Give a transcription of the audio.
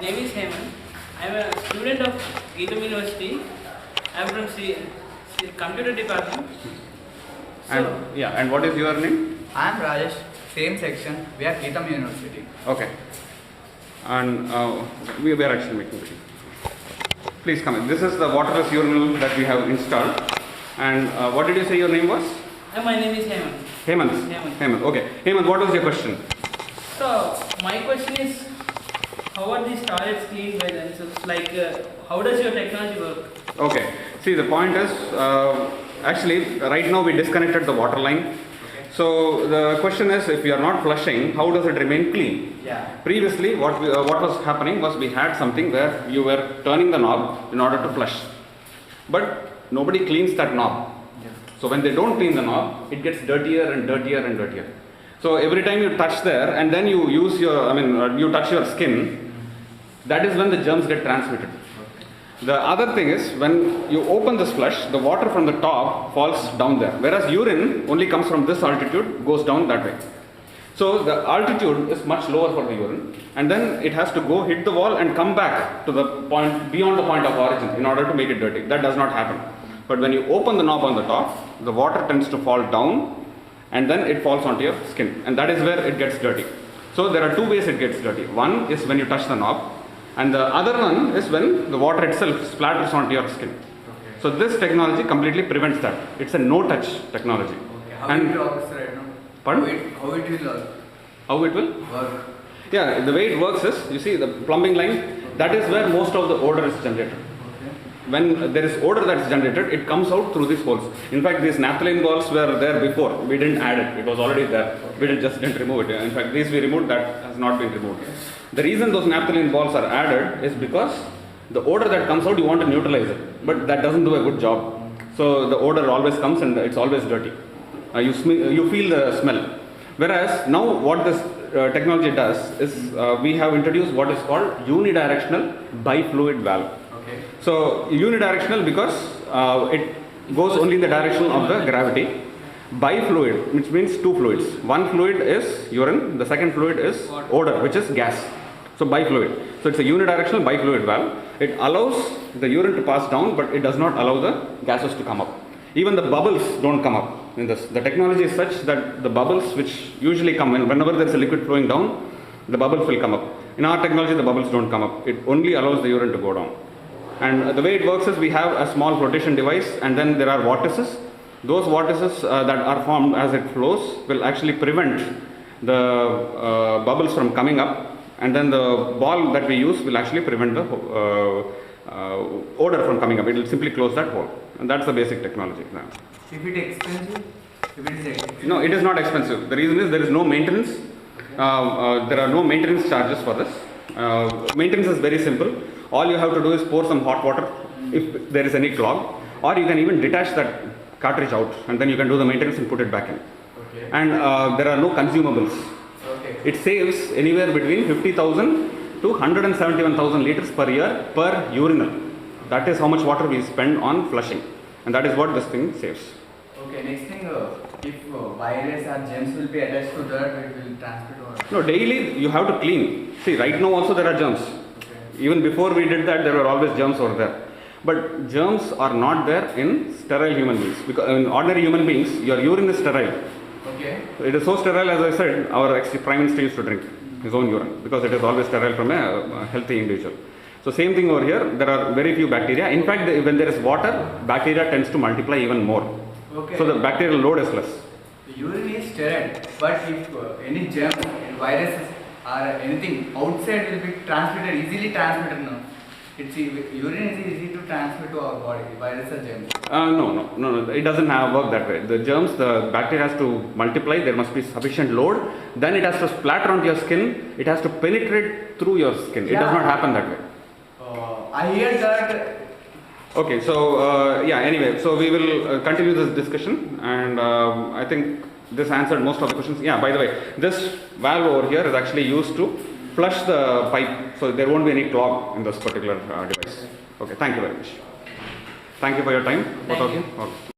name is Hemant. I am a student of Geetam University. I am from computer department. And what is your name? I am Rajesh, same section. We are Geetam University. Okay. And we are actually making video. Please come in. This is the waterless urinal that we have installed. And what did you say your name was? My name is Hemant. Hemant. Okay. Hemant, what was your question? So, my question is, how are these toilets cleaned by themselves? Like, how does your technology work? Okay. See, the point is, actually, right now we disconnected the water line. Okay. So, the question is, if you are not flushing, how does it remain clean? Yeah. Previously, what was happening was we had something where you were turning the knob in order to flush. But nobody cleans that knob. Yeah. So, when they don't clean the knob, it gets dirtier and dirtier and dirtier. So, every time you touch there and then you use your, you touch your skin, that is when the germs get transmitted. Okay. The other thing is, when you open this flush, the water from the top falls down there. Whereas urine only comes from this altitude, goes down that way. So the altitude is much lower for the urine, and then it has to go hit the wall and come back to the point, beyond the point of origin in order to make it dirty. That does not happen. But when you open the knob on the top, the water tends to fall down and then it falls onto your skin, and that is where it gets dirty. So there are two ways it gets dirty. One is when you touch the knob, and the other one is when the water itself splatters onto your skin. Okay. So this technology completely prevents that. It's a no-touch technology. Okay. How it works right now? Pardon? How it will work? How it will Work. Yeah, the way it works is, you see the plumbing line, that is where most of the odor is generated. Okay. When there is odor that is generated, it comes out through these holes. In fact, these naphthalene balls were there before. We didn't add it. It was already there. We just didn't remove it. In fact, these we removed, that has not been removed. The reason those naphthalene balls are added is because the odor that comes out, you want to neutralize it. But that doesn't do a good job. So the odor always comes and it's always dirty. You feel the smell. Whereas now what this technology does is we have introduced what is called unidirectional bifluid valve. Okay. So unidirectional because it goes only in the direction of the gravity. Bifluid, which means two fluids. One fluid is urine, the second fluid is odor, which is gas. So bifluid. So it's a unidirectional bifluid valve. It allows the urine to pass down, but it does not allow the gases to come up. Even the bubbles don't come up in this. The technology is such that the bubbles, which usually come in, whenever there is a liquid flowing down, the bubbles will come up. In our technology, the bubbles don't come up. It only allows the urine to go down. And the way it works is we have a small flotation device, and then there are vortices. Those vortices that are formed as it flows will actually prevent the bubbles from coming up, and then the ball that we use will actually prevent the odor from coming up. It will simply close that hole, and that's the basic technology. If it is expensive? If it is expensive? No, it is not expensive. The reason is there is no maintenance. There are no maintenance charges for this. Maintenance is very simple. All you have to do is pour some hot water if there is any clog, or you can even detach that cartridge out, and then you can do the maintenance and put it back in. Okay. And there are no consumables. Okay. It saves anywhere between 50,000 to 171,000 liters per year per urinal. That is how much water we spend on flushing, and that is what this thing saves. Okay, next thing, if virus or germs will be attached to that, it will transmit or... No, daily you have to clean. See, right now also there are germs. Okay. Even before we did that, there were always germs over there. But germs are not there in sterile human beings. Because in ordinary human beings, your urine is sterile. Okay. It is so sterile, as I said, our Prime Minister used to drink his own urine because it is always sterile from a healthy individual. So same thing over here, there are very few bacteria. In fact, when there is water, bacteria tends to multiply even more. Okay. So the bacterial load is less. The urine is sterile, but if any germ, viruses or anything outside will be transmitted, easily transmitted now. Urine is easy to transmit to our body, virus or germs. No, it doesn't work that way. The germs, the bacteria has to multiply, there must be sufficient load, then it has to splatter onto your skin, it has to penetrate through your skin. Yeah. It does not happen that way. I hear that. Okay, so anyway, so we will continue this discussion, and I think this answered most of the questions. Yeah, by the way, this valve over here is actually used to flush the pipe, so there won't be any clog in this particular device. Okay, thank you very much. Thank you for your time. Thank you. Okay.